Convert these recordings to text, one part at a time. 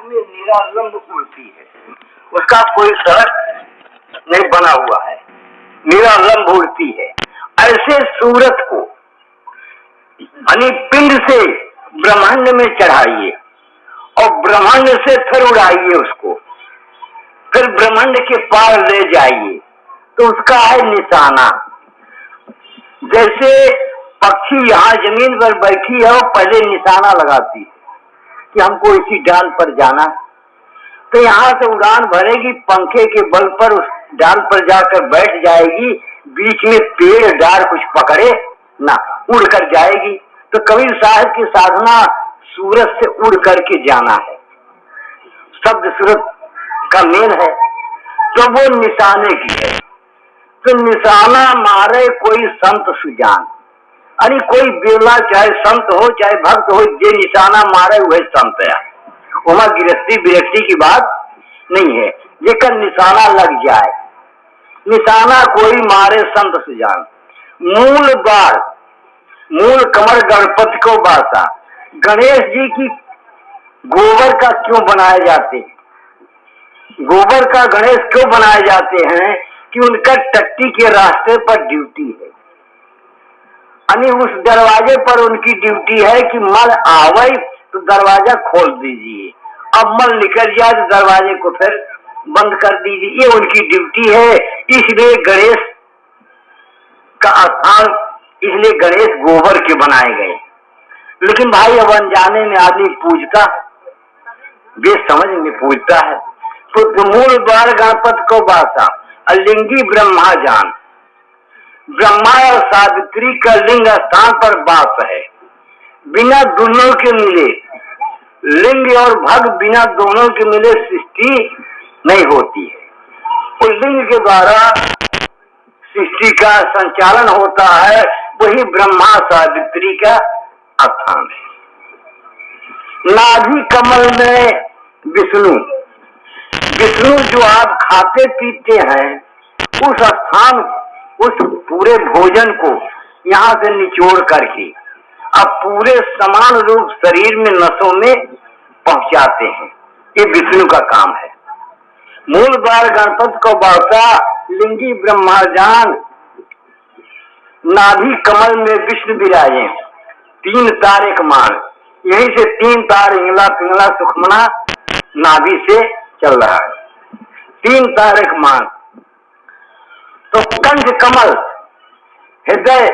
में निरालंब उड़ती है, उसका कोई सड़क नहीं बना हुआ है, निरालंब उड़ती है। ऐसे सूरत को यानी पिंड से ब्रह्मांड में चढ़ाइए और ब्रह्मांड से फिर उड़ाइए उसको, फिर ब्रह्मांड के पार ले जाइए, तो उसका है निशाना। जैसे पक्षी यहाँ जमीन पर बैठी है और पहले निशाना लगाती है कि हमको इसी डाल पर जाना, तो यहाँ से उड़ान भरेगी, पंखे के बल पर उस डाल पर जाकर बैठ जाएगी, बीच में पेड़ डाल कुछ पकड़े ना, उड़ कर जाएगी। तो कबीर साहब की साधना सूरत से उड़ करके जाना है, शब्द सूरत का मेन है, तो वो निशाने की है। तो निशाना मारे कोई संत सुजान, अरे कोई बेला चाहे संत हो चाहे भक्त हो, जे निशाना मारे वही संत है। वहां गिरस्ती विरक्ति की बात नहीं है, जेकर निशाना लग जाए, निशाना कोई मारे संत सुजान। मूल बार मूल कमर गणपति को बासा, गणेश जी की गोबर का क्यों बनाए जाते हैं? गोबर का गणेश क्यों बनाए जाते हैं कि उनका टट्टी के रास्ते पर ड्यूटी है, यानी उस दरवाजे पर उनकी ड्यूटी है कि मल आवे तो दरवाजा खोल दीजिए, अब मल निकल जाए तो दरवाजे को फिर बंद कर दीजिए, ये उनकी ड्यूटी है। इसलिए गणेश का स्थान, इसलिए गणेश गोबर के बनाए गए। लेकिन भाई अब अनजाने में आदमी पूजता, बेसमझ में पूजता है। तो मूल द्वार गणपति को बासा, लिंगी ब्रह्मा जान, ब्रह्मा और सावित्री का लिंग स्थान पर वास है। बिना दोनों के मिले लिंग और भग, बिना दोनों के मिले सृष्टि नहीं होती है। उस लिंग के द्वारा सृष्टि का संचालन होता है, वही ब्रह्मा सावित्री का स्थान है। नाभि कमल में विष्णु, विष्णु जो आप खाते पीते हैं, उस स्थान, उस पूरे भोजन को यहाँ से निचोड़ करके अब पूरे समान रूप शरीर में नसों में पहुंचाते हैं, ये विष्णु का काम है। मूल द्वार गणपति को बासा, लिंगी ब्रह्मा जान, नाभि कमल में विष्णु विराजे, तीन तार एक मान, यहीं से तीन तार इंगला पिंगला सुखमना नाभि से चल रहा है, तीन तार एक मान। तो कंठ कमल, हृदय,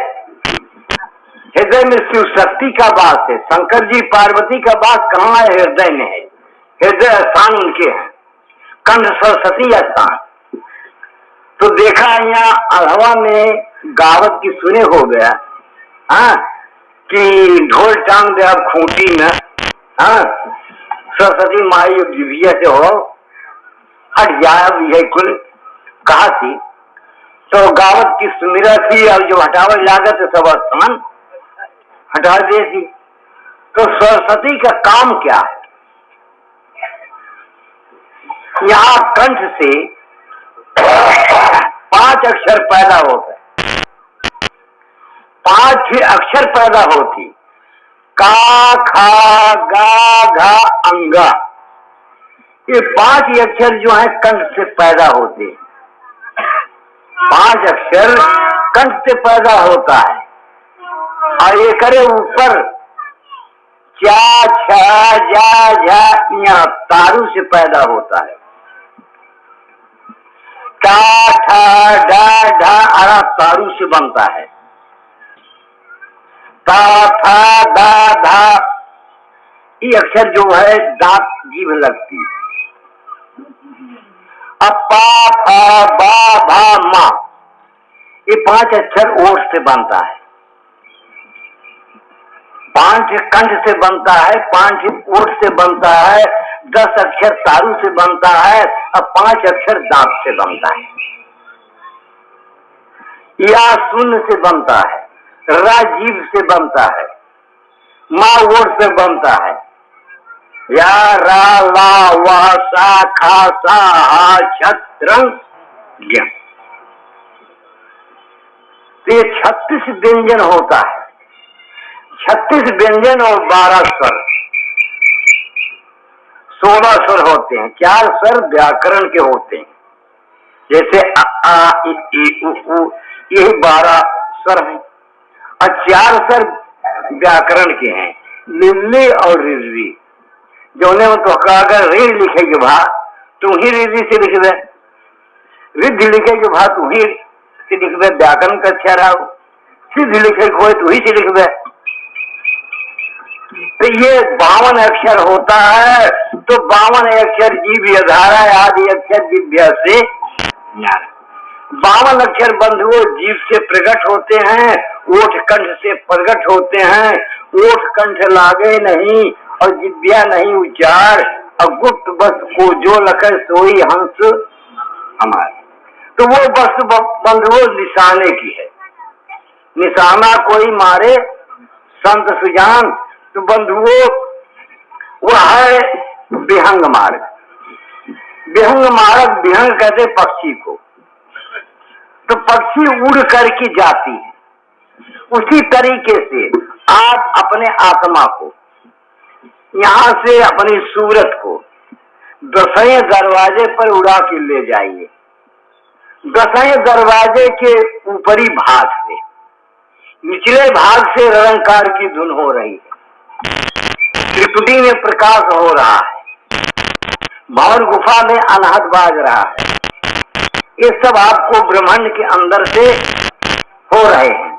हृदय में शिव शक्ति का वास है। शंकर जी पार्वती का वास कहाँ है? हृदय में है, हृदय स्थान उनके हैं। कंठ सरस्वती स्थान। तो देखा यहाँ अढ़वा में गावत की सुने हो गया, हाँ, कि ढोल टांग दे अब खूंटी में, हाँ, सरस्वती माई जिभिया से हो हट जाए, अब यही कुल कहा थी। तो गावत की सुमिरा थी, अब जो हटावल लागत सब स्थान हटा देती। तो सरस्वती का काम क्या है? यहाँ कंठ से 5 अक्षर पैदा होते, 5 अक्षर पैदा होती, का खा गा घा अंगा, ये 5 अक्षर जो है कंठ से पैदा होते, 5 अक्षर कंठ से पैदा होता है। और ये करे ऊपर चा छा जा झा, यहाँ तारू से पैदा होता है, टा ठा डा ढा अरा तारू से बनता है, ता था दा धा, ये अक्षर जो है दांत जीभ लगती। अब पा फा बा भा मा, ये 5 अक्षर ओठ से बनता है, 5 कंठ से बनता है, 5 ओठ से बनता है, 10 अक्षर तारू से बनता है, अब 5 अक्षर दांत से बनता है। या शून्य से बनता है, रा जीभ से बनता है, मा ओठ से बनता है, या रा ला वा सा खा सा हा छत्रंग ज्ञ। तो ये 36 व्यंजन होता है, 36 व्यंजन और 12 स्वर, 16 स्वर होते हैं, 4 स्वर व्याकरण के होते हैं, जैसे अ आ इ उ ऊ, यही 12 स्वर हैं, और 4 स्वर व्याकरण के हैं, लिल्ली और रिल्ली। जो ने तो अगर ऋण लिखेगी भा तू ही रिद्धि से लिख दे, रिद्धि लिखेगी भा तू ही से लिख दे, व्याकरण का अक्षर है, सिद्ध लिखे कोई तू ही से लिख दे। तो ये 52 अक्षर होता है, तो 52 अक्षर जीव धारा आदि अक्षर जिभ्या से ज्ञान। 52 अक्षर बंधुओं जीव से प्रकट होते हैं, ओठ कंठ से प्रकट होते हैं, ओठ कंठ लागे नहीं और जिभ्या नहीं उचार, और गुप्त वस्तु को जो लखे सोई हंस हमारे। तो वो वस्तु बंधुओं निशाने की है, निशाना कोई मारे संत सुजान, तो बंधुओं वह है विहंग मार्ग। विहंग मार्ग, विहंग कहते पक्षी को, तो पक्षी उड़ करके जाती है, उसी तरीके से आप अपने आत्मा को यहाँ से अपनी सूरत को 10वें दरवाजे पर उड़ा के ले जाइए। 10वें दरवाजे के ऊपरी भाग से, निचले भाग से निरंकार की धुन हो रही है, त्रिपुटी में प्रकाश हो रहा है, भवन गुफा में अनाहत बाज रहा है, ये सब आपको ब्रह्मांड के अंदर से हो रहे हैं।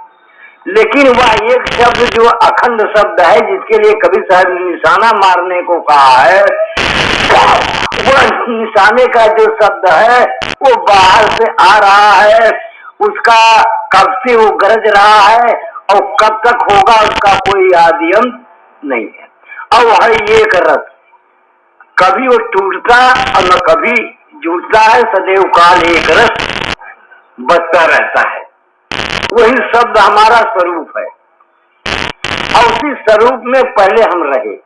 लेकिन वह एक शब्द जो अखंड शब्द है, जिसके लिए कबीर साहब ने निशाना मारने को कहा है, वह निशाने का जो शब्द है वो बाहर से आ रहा है, उसका कब से वो गरज रहा है और कब तक होगा उसका कोई आदि अंत नहीं है। और वह एक रस, कभी वो टूटता और न कभी जुटता है, सदैव काल एक रस बचता रहता है। वही शब्द हमारा स्वरूप है, और उसी स्वरूप में पहले हम रहे,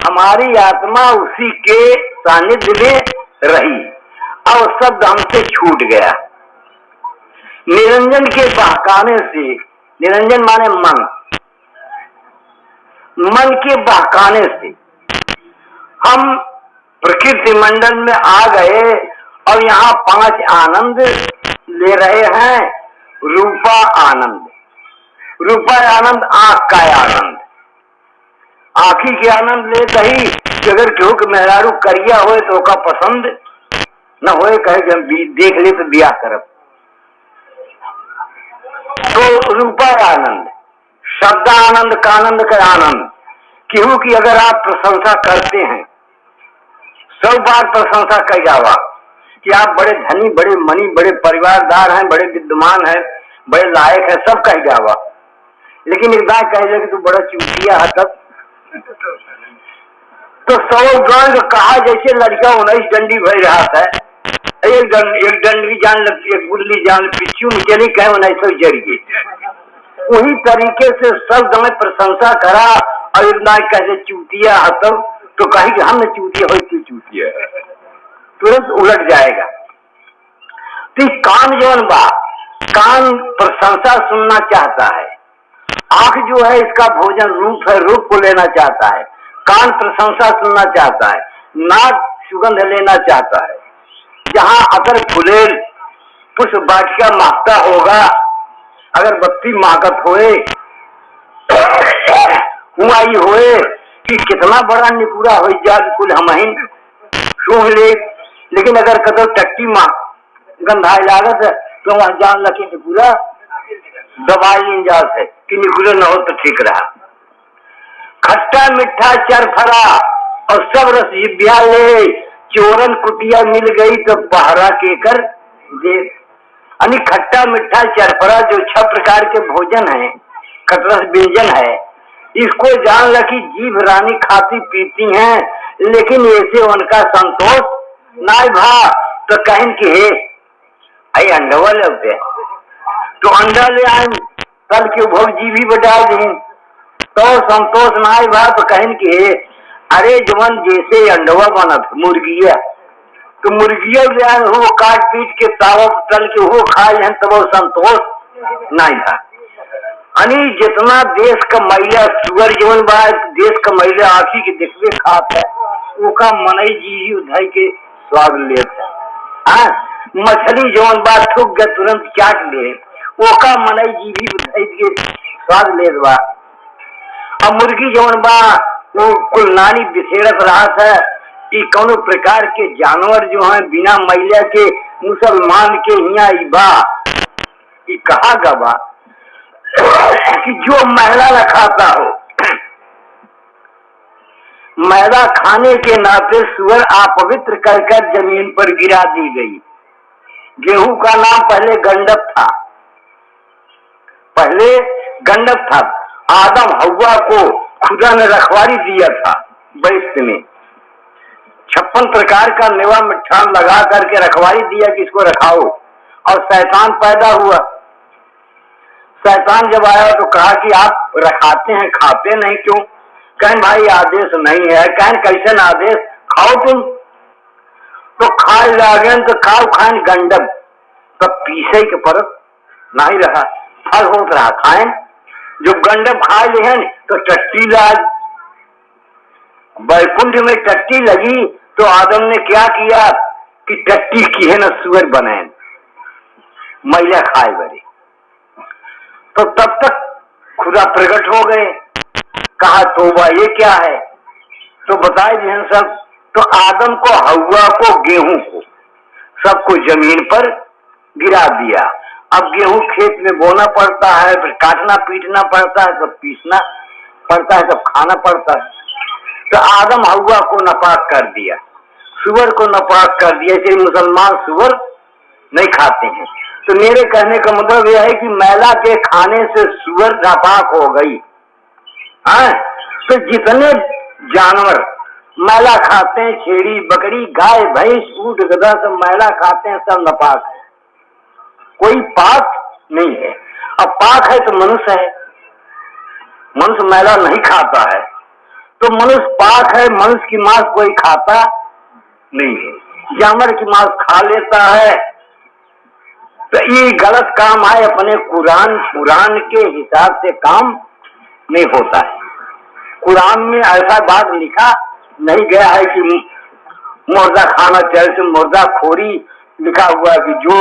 हमारी आत्मा उसी के सानिध्य में रही, और शब्द हमसे छूट गया। निरंजन के बहकाने से, निरंजन माने मन, मन के बहकाने से हम प्रकृति मंडल में आ गए और यहाँ 5 आनंद ले रहे हैं। रूपा आनंद, रूपा आनंद आंख का आनंद, आंखी के आनंद ले दही, अगर केहू के मेहरारू करिया होए तो का पसंद न होए, कहे जब देख ले तो ब्याह करब, तो रूपा आनंद, शब्द आनंद, कानंद का आनंद। केहू की अगर आप प्रशंसा करते हैं, 100 बार प्रशंसा कर जावा कि आप बड़े धनी, बड़े मनी, बड़े परिवारदार हैं, बड़े विद्वान हैं, बड़े लायक है, सब कह जावा, लेकिन एक बार कह दे कि तू बड़ा चूतिया है, तब तो 100 गण कहा जैसे लड़का 19 डंडी भर रहा था, एक डंडी जान लगती, एक गुल्ली जान पिछू में चली, कहे 19 जड़ गई। वही तरीके से सब में प्रशंसा करा और एक बार कैसे चूतिया है, तब तो कही कि हमने चूतिया हो, तू चूतिया है, तुरंत उलट जाएगा। तो कान जौन बा, कान प्रशंसा सुनना चाहता है, आंख जो है इसका भोजन रूप है, रूप को लेना चाहता है, कान प्रशंसा सुनना चाहता है, नाक सुगंध लेना चाहता है। जहाँ अगर फुलेल पुष्प वाटिका मांगता होगा, अगर बत्ती मांगत होए हुआई होए कि कितना बड़ा निपुरा हो जाए कुल हमहिन सूंघ ले, लेकिन अगर कदर टट्टी माँ गंधाए लागत है तो वहां जान लगे निपुरा दवाई इंजाज है कि निपुरा न हो तो ठीक रहा। खट्टा मीठा चरफरा और सब रस जिभ्या ले, चोरन कुटिया मिल गई तो पहरा के कर दे। यानी खट्टा मीठा चरफरा जो 6 प्रकार के भोजन है, खटरस व्यंजन है, इसको जान ल कि जीभ रानी खाती पीती हैं, लेकिन ऐसे उनका संतोष नाय भा, तो कहें कि हे आई अंडवा लगते तो अंडा ले आए तल के भोग जीभी बटा दें, तो संतोष नाय भा, तो कहें कि हे अरे जवन जैसे अंडवा बनत मुर्गिया, तो मुर्गिया ले आए हो काट पीट के तावा तल के हो खाए हैं, तब संतोष नहीं था। यानी जितना देश का महिला सुगर जीवन बा, देश का महिला आखी के देखते खात है, ओका मनई जी उधाई के स्वाद लेता। हाँ, मछली जौन बात ठुक गया तुरंत चाट ले, ओका मनई जी भी उधाई के स्वाद ले बा। अब मुर्गी जौन बा वो कुल नानी बिखेरत रहा था कि कौनो प्रकार के जानवर जो है बिना मैला के मुसलमान के यहाँ बा कि कहा गवा कि जो मैला न खाता हो, मैदा खाने के नाते सुअर अपवित्र कर जमीन पर गिरा दी गई। गेहूं का नाम पहले गंडक था, पहले गंडक था। आदम हव्वा को खुदा ने रखवारी दिया था बैस्त में, 56 प्रकार का मेवा मिठान लगा करके रखवारी दिया कि इसको रखाओ। और शैतान पैदा हुआ। शैतान जब आया तो कहा कि आप रखाते हैं खाते नहीं क्यों? कहें भाई आदेश नहीं है। कहें कैसे ना आदेश, खाओ तुम। तो खाए लागे तो खाओ, खाए गंडक तो पीसे के परत नहीं रहा, फल होत रहा खाए। जो गंडक खाए ले तो टट्टी लाग, बैकुंठ में टट्टी लगी तो आदम ने क्या किया कि टट्टी की है न सुअर बने मैला खाए बड़े। तो तब तक खुदा प्रकट हो गए, कहा तोबा ये क्या है? तो बताए जी सब। तो आदम को, हव्वा को, गेहूं को, सबको जमीन पर गिरा दिया। अब गेहूं खेत में बोना पड़ता है, फिर काटना पीटना पड़ता है, सब पीसना पड़ता है, सब खाना पड़ता है। तो आदम हव्वा को नापाक कर दिया, सुअर को नापाक कर दिया। इसलिए मुसलमान सुअर नहीं खाते हैं। तो मेरे कहने का मतलब यह है कि मैला के खाने से सुअर नापाक हो गई। तो जितने जानवर मैला खाते हैं, छेड़ी बकरी गाय भैंस ऊंट गधा सब मैला खाते हैं, सब नापाक है, कोई पाक नहीं है। अब पाक है तो मनुष्य है, मनुष्य मैला नहीं खाता है तो मनुष्य पाक है। मनुष्य की मांस कोई खाता नहीं है, जानवर की मांस खा लेता है। तो ये गलत काम है, अपने कुरान के हिसाब से काम नहीं होता है। कुरान में ऐसा बात लिखा नहीं गया है कि मुर्दा खाना चाहिए, तो मुर्दा खोरी लिखा हुआ है कि जो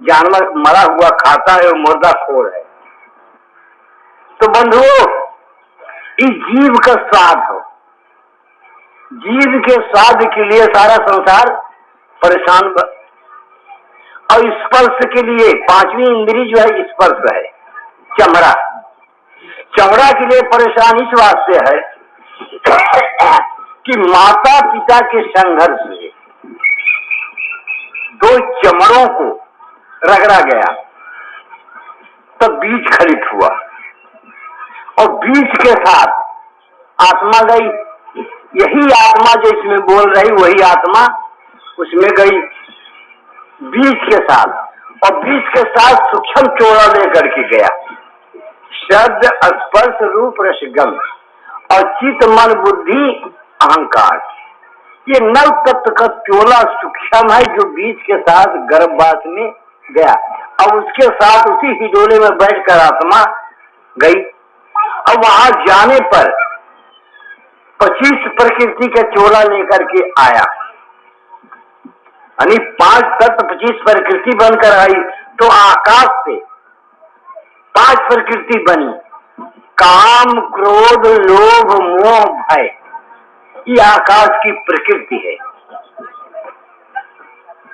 जानवर मरा हुआ खाता है वो मुर्दा खोर है। तो बंधुओं, इस जीव का स्वाद हो, जीव के स्वाद के लिए सारा संसार परेशान। और स्पर्श के लिए पांचवी इंद्री जो है स्पर्श है, चमड़ा। चमड़ा के लिए परेशान इस वास्ते है कि माता पिता के संघर्ष में दो चमड़ों को रगड़ा गया तब बीज खलित हुआ, और बीज के साथ आत्मा गई। यही आत्मा जो इसमें बोल रही वही आत्मा उसमें गई बीज के साथ, और बीज के साथ सूक्ष्म चोला लेकर के गया। शब्द स्पर्श रूप रसगंध और चित्त मन बुद्धि अहंकार, ये नव तत्व का चोला सूक्ष्म है जो बीज के साथ गर्भवास में गया। और उसके साथ उसी हिडोले में बैठकर आत्मा गई। और वहां जाने पर 25 प्रकृति का चोला लेकर के आया, यानी 5 तत्व 25 प्रकृति बनकर आई। तो आकाश से 5 प्रकृति बनी, काम क्रोध लोभ मोह भय, ये आकाश की प्रकृति है।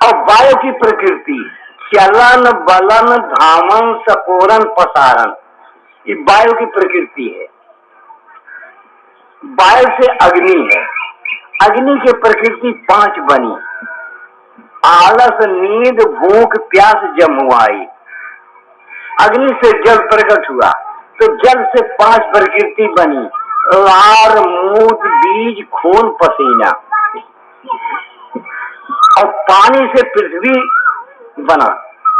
और वायु की प्रकृति चलन बलन धामन सपोरन पसारन, ये वायु की प्रकृति है। वायु से अग्नि है, अग्नि की प्रकृति 5 बनी, आलस नींद भूख प्यास जमुआई। अग्नि से जल प्रकट हुआ तो जल से 5 प्रकृति बनी, लार मूत बीज खून पसीना। और पानी से पृथ्वी बना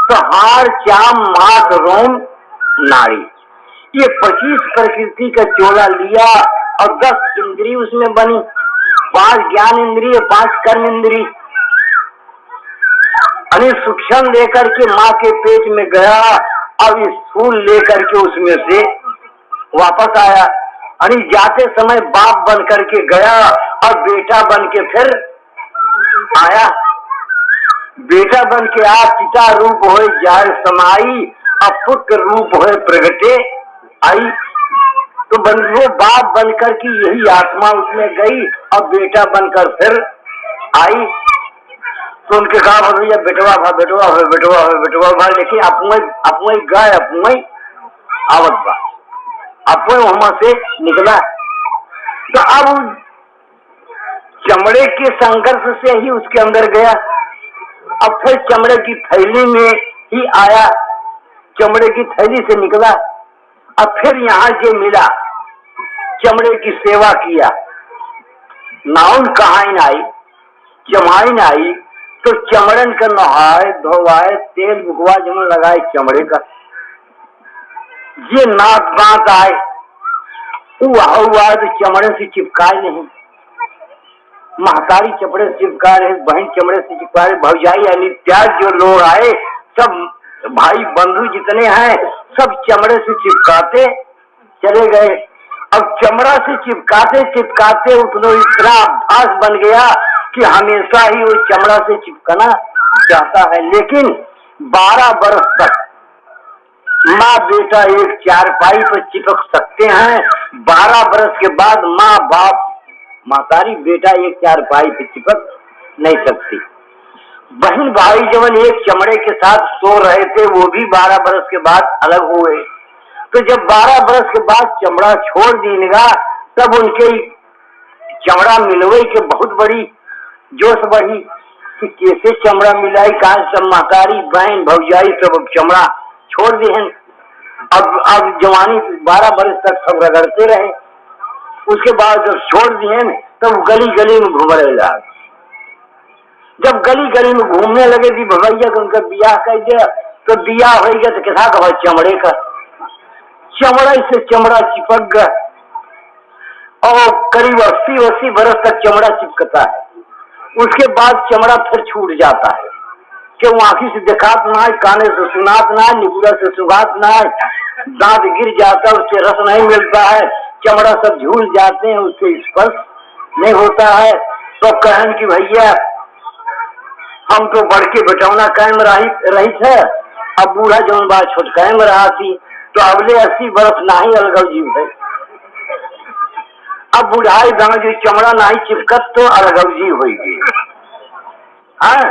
तो हाड़ चाम मांस रोम नाड़ी, ये 25 प्रकृति का चोला लिया। और 10 इंद्री उसमें बनी, 5 ज्ञान इंद्रिय 5 कर्म इंद्री। अरे सूक्ष्म लेकर के माँ के पेट में गया, अब स्थूल लेकर के उसमें से वापस आया। अरे जाते समय बाप बन करके गया और बेटा बन के फिर आया। बेटा बन के आ पिता रूप होए जार समाई, अब पुत्र रूप होए प्रगटे आई। तो वो बाप बनकर की यही आत्मा उसमें गई और बेटा बनकर फिर आई। तो उनके कहा भैया बेटवा भा बेटवा हो बेटवा हो बेटवा भा, लेकिन अपने गाय अपने आवत बा, अपने वहां से निकला। तो अब चमड़े के संघर्ष से ही उसके अंदर गया। अब फिर चमड़े की थैली में ही आया, चमड़े की थैली से निकला। अब फिर यहाँ जो मिला, चमड़े की सेवा किया, नाउन कहाइन आई, जमाइन आई। तो चमड़न का नहाए धोवाए, तेल बुकवा जमन लगाए चमड़े का। ये नाक दांत आए, हुआ तो चमड़े से चिपकाए नहीं। महतारी चमड़े से चिपका रहे, बहन चमड़े से चिपका रहे, भौजाई यानी त्याग जो लोग आए, सब भाई बंधु जितने हैं सब चमड़े से चिपकाते चले गए। अब चमड़ा से चिपकाते चिपकाते उतना इतना अभ्यास बन गया कि हमेशा ही वो चमड़ा से चिपकना चाहता है। लेकिन 12 वर्ष तक माँ बेटा एक चारपाई पर चिपक सकते हैं, 12 वर्ष के बाद माँ बाप महतारी बेटा एक चारपाई पे चिपक नहीं सकती। बहन भाई जब एक चमड़े के साथ सो रहे थे, वो भी 12 वर्ष के बाद अलग हुए। तो जब 12 वर्ष के बाद चमड़ा छोड़ दीनेगा, तब उनके चमड़ा मिलवे के बहुत बड़ी जोश बढ़ी कि कैसे चमड़ा मिलाई, कहा सब महतारी बहन भौजाई सब चमड़ा छोड़ दिए। अब जवानी 12 वर्ष तक सब रगड़ते रहे। उसके बाद जब छोड़ दिए तब गली गली में घूम रहे लगा। जब गली गली में घूमने लगे थी भैया को उनका बियाह कर दिया, तो बियाह हो गया तो कैसा कहा चमड़े का, चमड़ा से चमड़ा चिपक गया। और करीब 80 बरस तक चमड़ा चिपकता है। उसके बाद चमड़ा फिर छूट जाता है कि वो आंखी से दिखात ना है, काने से सुनात ना है, निगुरा से सुगात ना है, दांत गिर जाता है, उससे रस नहीं मिलता है, चमड़ा सब झूल जाते हैं, उससे स्पर्श नहीं होता है। तो कहन कि भैया हम तो बढ़ के बटौना कायम रही थे, अब बूढ़ा जौन बात छोट कायम रहा थी, तो अगले 80 बरस ना ही अलगव जीव है। अब बुढ़ाई दांत जो चमड़ा नहीं चिपकत तो अलगव जीव होगी। हाँ,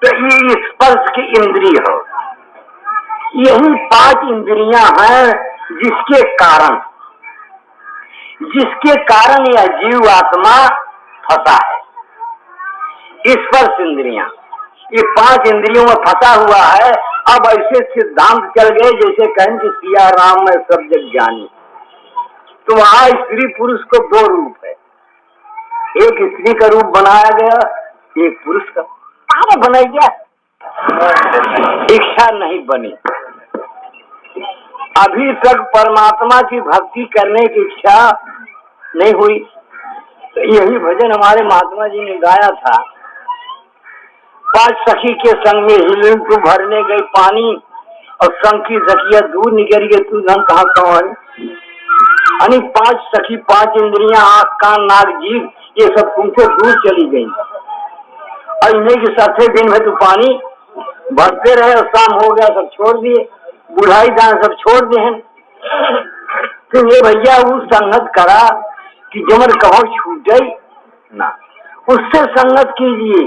तो ये स्पर्श की इंद्रिय हो, यही 5 इंद्रियां हैं जिसके कारण यह जीव आत्मा फंसा है। स्पर्श इंद्रियां, ये 5 इंद्रियों में फंसा हुआ है। अब ऐसे सिद्धांत चल गए जैसे कहें कि सिया राम में सब जग ज्ञानी। तो वहां स्त्री पुरुष को 2 रूप है, एक स्त्री का रूप बनाया गया, एक पुरुष का। कहाँ बनाया गया? इच्छा नहीं बनी। अभी तक परमात्मा की भक्ति करने की इच्छा नहीं हुई। तो यही भजन हमारे महात्मा जी ने गाया था, 5 सखी के संग में हिलिन तू भरने गई पानी, और संग की सखिया दूर निकल गई तू धन कहाँ कौन। 5 सखी 5 इंद्रियां आंख कान नाक जीभ ये सब तुमसे दूर चली गई, और इन्हीं के साथे दिन में तू पानी भरते रहे और शाम हो गया सब छोड़ दिए, बुढ़ाई दान सब छोड़ दिए। तो ये भैया वो संगत करा कि जमन कहो छूटे ना, उससे संगत कीजिए।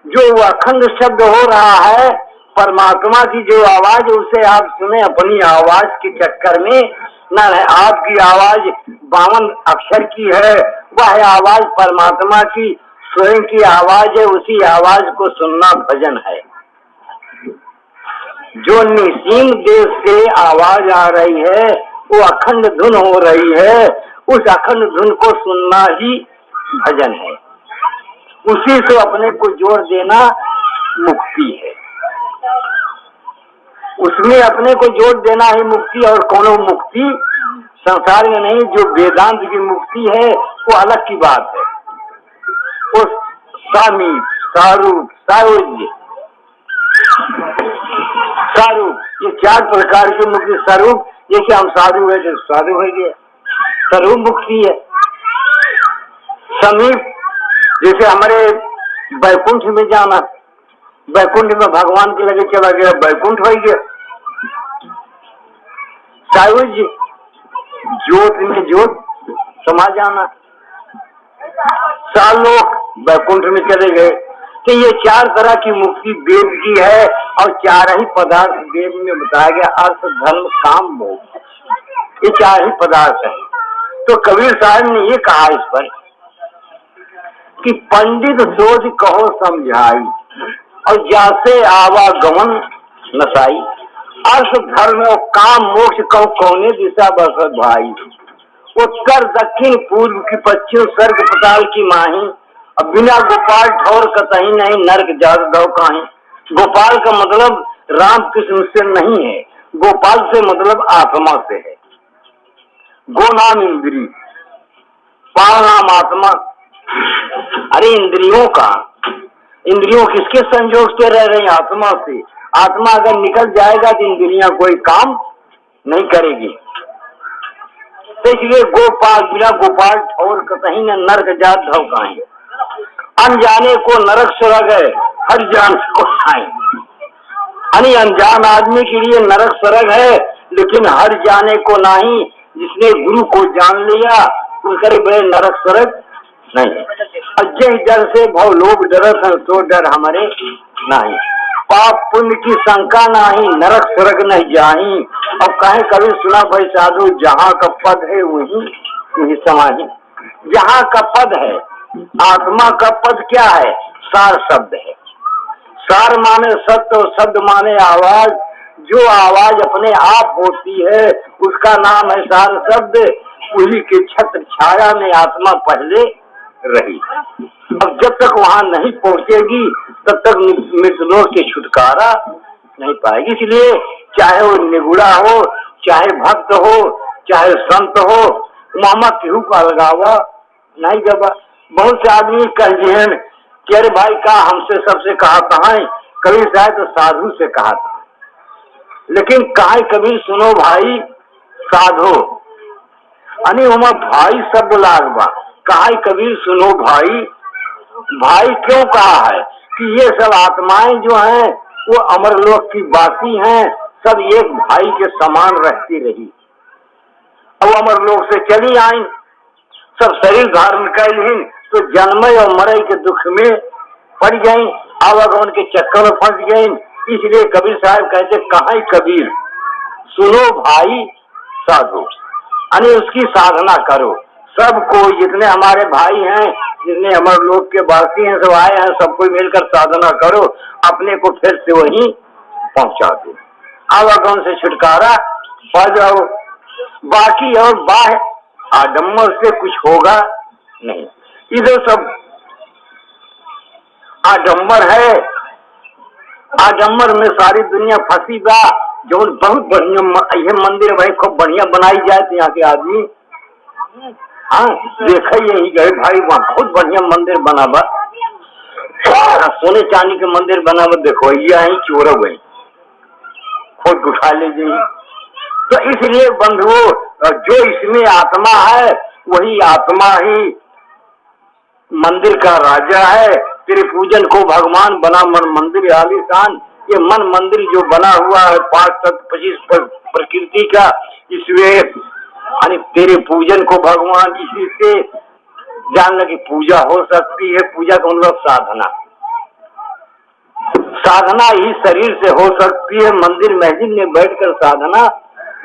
जो अखंड शब्द हो रहा है परमात्मा की जो आवाज, उसे आप सुने अपनी आवाज के चक्कर में ना। आपकी आवाज 52 अक्षर की है, वह आवाज परमात्मा की स्वयं की आवाज है, उसी आवाज को सुनना भजन है। जो निसीम देश से आवाज आ रही है वो अखंड धुन हो रही है, उस अखंड धुन को सुनना ही भजन है। उसी से अपने को जोड़ देना मुक्ति है, उसमें अपने को जोड़ देना ही मुक्ति। और कौन मुक्ति संसार में नहीं, जो वेदांत की मुक्ति है वो अलग की बात है। वो सामीप, सारूप, सारोज्य, सारूप, ये 4 प्रकार की मुक्ति। स्वरूप जैसे हम साधु है तो साधु हो गए, स्वरूप मुक्ति है। समीप जैसे हमारे बैकुंठ में जाना, बैकुंठ में भगवान के लगे चला गया, बैकुंठ हो गया। सायुज ज्योत में ज्योत समा जाना, साल लोग बैकुंठ में चले गए। कि ये चार तरह की मुक्ति वेद की है और चार ही पदार्थ वेद में बताया गया, अर्थ धर्म काम मोक्ष, ये चार ही पदार्थ है। तो कबीर साहब ने ये कहा इस पर कि पंडित सोच कहो समझाई और जैसे आवागमन नसाई, अर्थ धर्म और काम मोक्ष कहो कौने दिशा बरसत भाई। उत्तर दक्षिण पूर्व की पश्चिम स्वर्ग पताल की माही, अब बिना गोपाल ठौर कतही नहीं नर्क जात दो काहीं। गोपाल का मतलब राम कृष्ण से नहीं है, गोपाल से मतलब आत्मा से है। गो नाम इंद्री, पाल नाम आत्मा। अरे इंद्रियों का, इंद्रियों किसके संयोग से रह रही? आत्मा से। आत्मा अगर निकल जाएगा तो इंद्रियां कोई काम नहीं करेगी। तो इसलिए गोपाल, बिना गोपाल ठौर कतही न नर्क जात दो काहीं। अनजाने को नरक स्वर्ग है, हर जान को खाएं। यानी अनजान आदमी के लिए नरक स्वर्ग है, लेकिन हर जाने को नहीं। जिसने गुरु को जान लिया उसके बड़े नरक स्वर्ग नहीं। अजय डर से भव लोग डरत हैं, तो डर हमारे नहीं। पाप पुण्य की शंका नहीं, नरक स्वर्ग नहीं जाही। अब कहे कभी सुना भाई साधु, जहाँ का पद है वही समाधि। जहाँ का पद है, आत्मा का पद क्या है? सार शब्द है। सार माने सत्य और शब्द माने आवाज। जो आवाज अपने आप होती है उसका नाम है सार शब्द। उसी के छत्र छाया में आत्मा पहले रही। अब जब तक वहां नहीं पहुंचेगी तब तक मृतलोक के छुटकारा नहीं पाएगी। इसलिए चाहे वो निगुड़ा हो, चाहे भक्त हो, चाहे संत हो, मामा केहू का लगावा नहीं गवा। बहुत से आदमी कह दिए कि अरे भाई का हमसे सबसे कहा कहा है, कभी शायद तो साधु से कहा था। लेकिन कहा कभी सुनो भाई साधो, अने उमा भाई शब्द लागवा। कहा कबीर सुनो भाई, भाई क्यों कहा है कि ये सब आत्माएं जो हैं वो अमरलोक की बासी हैं, सब एक भाई के समान रहती रही। अब अमरलोक से चली आई, सब शरीर धारण कर ली तो जन्म और मरे के दुख में पड़ गई, आवागमन के चक्कर में फंस गई। इसलिए कबीर साहब कहते कहाँ कबीर सुनो भाई साधु, यानी उसकी साधना करो। सबको, जितने हमारे भाई हैं, जितने हमारे लोग के वासी हैं, सब आए हैं, सबको मिलकर साधना करो, अपने को फिर से वही पहुंचा दो, आवागमन से छुटकारा पा जाओ। बाकी और बाह्य आडम्बर से कुछ होगा नहीं। इधर सब आडम्बर है, आडम्बर में सारी दुनिया फंसी बा। जो बहुत बढ़िया ये मंदिर भाई खूब बढ़िया बनाई जाए तो यहाँ के आदमी हाँ देखा यही गए भाई, वहाँ बहुत बढ़िया मंदिर बना बा, सोने चांदी के मंदिर बना बा, देखो यही चोर गई खोज उठा ले गई। तो इसलिए बंधुओं, जो इसमें आत्मा है वही आत्मा ही मंदिर का राजा है। तेरे पूजन को भगवान बना मन मंदिर आलीशान। ये मन मंदिर जो बना हुआ है 5 तत्व 25 प्रकृति का, इसमें यानी तेरे पूजन को भगवान इसी से जान लगी पूजा हो सकती है। पूजा का मतलब साधना, साधना ही शरीर से हो सकती है। मंदिर मस्जिद में बैठकर साधना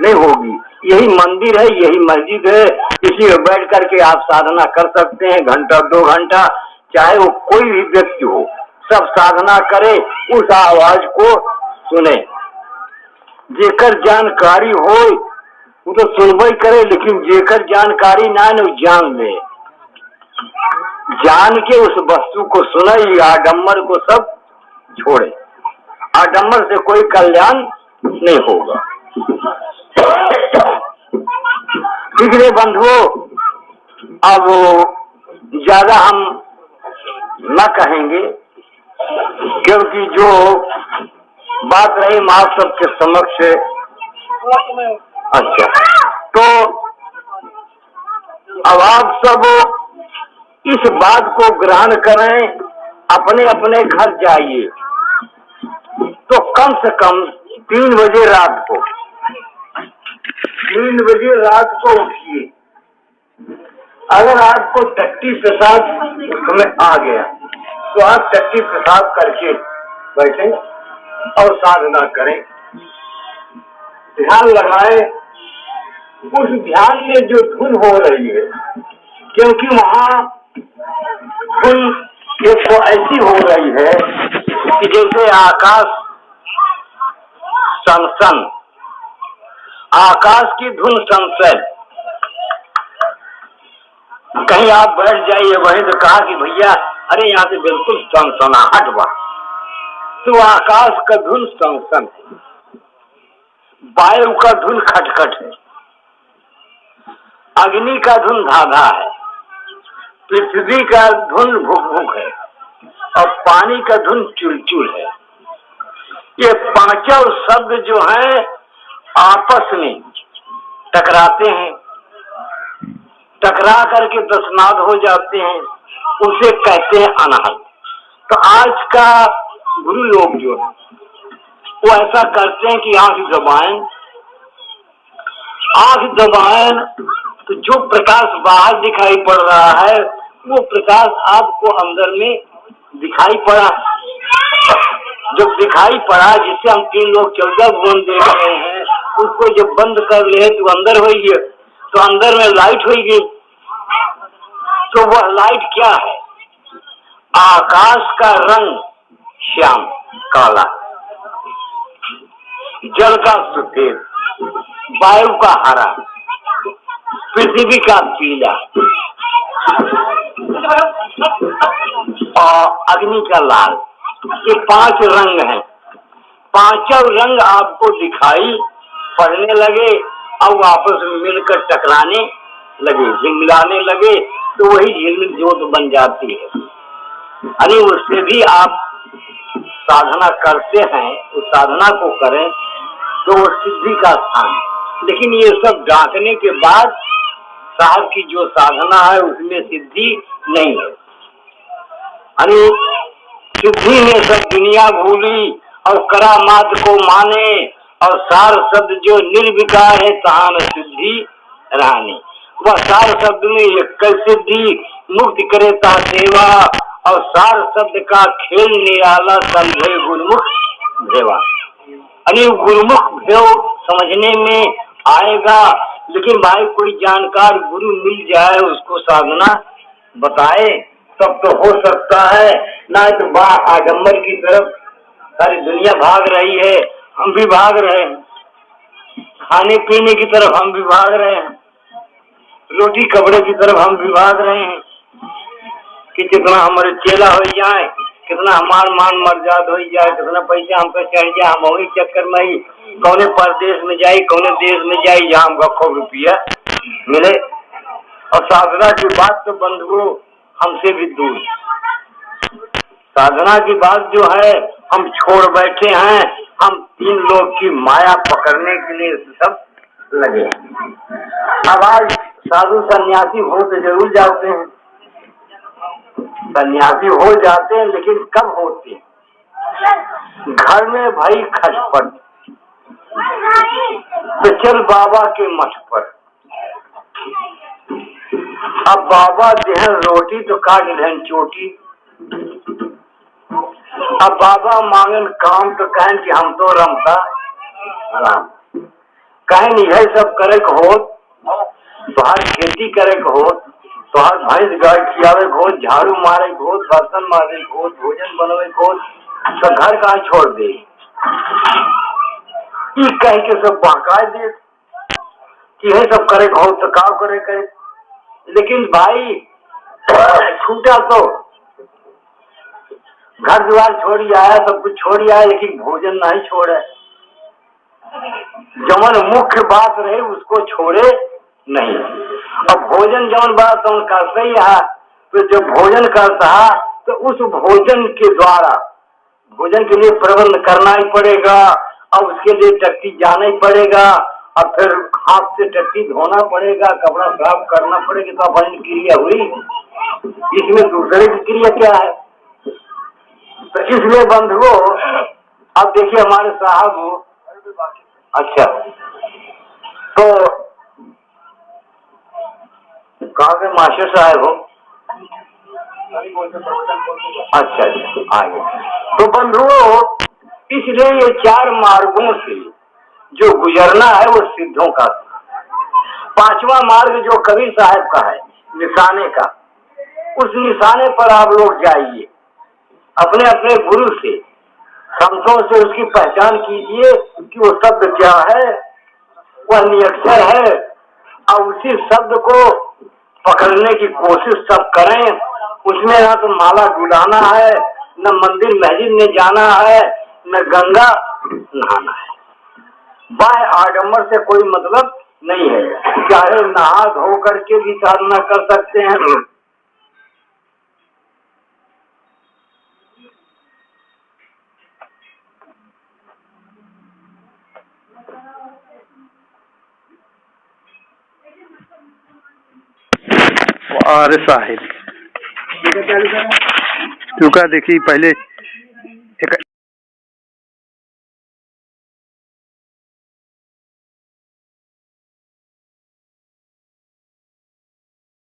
नहीं होगी। यही मंदिर है, यही मस्जिद है, इसी में बैठ करके आप साधना कर सकते हैं, घंटा 2 घंटा, चाहे वो कोई भी व्यक्ति हो, सब साधना करे, उस आवाज को सुने। जेकर जानकारी हो वो तो सुनवाई करे, लेकिन जेकर जानकारी ना हो जान ले, जान के उस वस्तु को सुने, आडम्बर को सब छोड़े। आडम्बर से कोई कल्याण नहीं होगा। इसलिए बंधुओं, अब ज्यादा हम न कहेंगे, क्योंकि जो बात रही आप सबके समक्ष। अच्छा, तो अब आप सब इस बात को ग्रहण करें, अपने अपने घर जाइए तो कम से कम 3 बजे रात को 3 बजे रात को उठिए। अगर आपको टट्टी पेशाब उसमें आ गया तो आप टट्टी पेशाब करके बैठे और साधना करें, ध्यान लगाए। उस ध्यान में जो धुन हो रही है, क्योंकि वहाँ धुन एक तो ऐसी हो रही है कि जैसे आकाश सनसन, आकाश की धुन सनसन। कहीं आप बैठ जाइए वहीं तो कहा कि भैया अरे यहाँ से बिल्कुल सनसनाहट बा, तो आकाश का धुन सनसन है, वायु का धुन खटखट है, अग्नि का धुन धाधा है, पृथ्वी का धुन भुक भुक है और पानी का धुन चुलचुल है। ये पांचों शब्द जो हैं आपस में टकराते हैं, टकरा करके दशनाद हो जाते हैं, उसे कहते हैं अनाहत। तो आज का गुरु लोग जो है वो ऐसा करते हैं कि आंख दबाएं तो जो प्रकाश बाहर दिखाई पड़ रहा है वो प्रकाश आपको अंदर में दिखाई पड़ा। जब दिखाई पड़ा, जिससे हम 3 लोग 14 भुवन देख रहे हैं, उसको जब बंद कर ले तो अंदर होगी, तो अंदर में लाइट होगी। तो वह लाइट क्या है? आकाश का रंग श्याम काला, जल का सफेद, वायु का हरा, पृथ्वी का पीला और अग्नि का लाल। ये 5 रंग हैं। पांचों रंग आपको दिखाई पड़ने लगे और आपस में मिलकर टकराने लगे, झिलमिलाने लगे, तो वही झिलमिल ज्योत बन जाती है। अरे उससे भी आप साधना करते हैं, उस साधना को करें तो वो सिद्धि का स्थान। लेकिन ये सब डांटने के बाद साहब की जो साधना है उसमें सिद्धि नहीं है। अरे सिद्धि में सब दुनिया भूली और करामात को माने, और सार शब्द जो निर्विकार है तहाँ न सिद्धि रहनी। वह सार शब्द में एक सिद्धि, मुक्ति करे ता सेवा, और सार शब्द का खेल निराला समझे गुरुमुख भेवा। अरे गुरुमुख भेव समझने में आएगा, लेकिन भाई कोई जानकार गुरु मिल जाए, उसको साधना बताए तब तो हो सकता है। ना तो आडम्बर की तरफ सारी दुनिया भाग रही है, हम भी भाग रहे हैं, खाने पीने की तरफ हम भी भाग रहे हैं, रोटी कपड़े की तरफ हम भी भाग रहे हैं कि कितना हमारे चेला हो जाए, कितना हमार मान मर्यादा हो जाए, कितना पैसा हमको चढ़ जाए, हम वही चक्कर में ही कौने परदेश में जाए, कौने देश में जाए जहाँ हमको खूब रुपया मिले। और साधना की बात तो बंधुओं हमसे भी दूर। साधना की बात जो है हम छोड़ बैठे हैं, हम 3 लोग की माया पकड़ने के लिए सब लगे। अब आज साधु सन्यासी हो तो जरूर जाते हैं, सन्यासी हो जाते हैं, लेकिन कब होते हैं? घर में भाई खटपट, तो चल बाबा के मठ पर। अब बाबा देहन रोटी तो काट देहन चोटी। अब बाबा मांगन काम तो कहन कि हम तो रमता राम, कहन यह सब करे हो, तोहार खेती करे हो, तोहार भैंस गाय खियावे हो, झाड़ू मारे हो, बर्तन मारे हो, भोजन बनवे हो, तो घर कहाँ छोड़ दे? कह के सब बहका दे कि यह सब करे हो तो का करे। लेकिन भाई छूटा तो घर द्वार छोड़ी आया, सब कुछ छोड़ी आया, लेकिन भोजन नहीं छोड़े। जमन मुख्य बात रहे उसको छोड़े नहीं। अब भोजन जमन बात तो करते ही है, तो जब भोजन करता है तो उस भोजन के द्वारा भोजन के लिए प्रबंध करना ही पड़ेगा, और उसके लिए टट्टी जाना ही पड़ेगा, और फिर हाथ से टट्टी धोना पड़ेगा, कपड़ा साफ करना पड़ेगा, तो भजन क्रिया हुई। इसमें दूसरे की क्रिया क्या है? तो इसलिए बंधुओं, अब देखिए हमारे साहब, अच्छा तो कहाँ के मास्टर साहब हो? अच्छा अच्छा आगे। तो बंधुओं, इसलिए ये चार मार्गों से जो गुजरना है वो सिद्धों का। पांचवा मार्ग जो कबीर साहब का है, निशाने का, उस निशाने पर आप लोग जाइए, अपने अपने गुरु से, संतों से उसकी पहचान कीजिए कि वो शब्द क्या है, वह निरक्षर है, और उसी शब्द को पकड़ने की कोशिश सब करें। उसमें ना तो माला डुलाना है, न मंदिर मस्जिद में जाना है, न गंगा नहाना है। बाह्य आडंबर से कोई मतलब नहीं है। चाहे नहा धो करके भी साधना कर सकते हैं। अरे साहिब रुका, देखिए पहले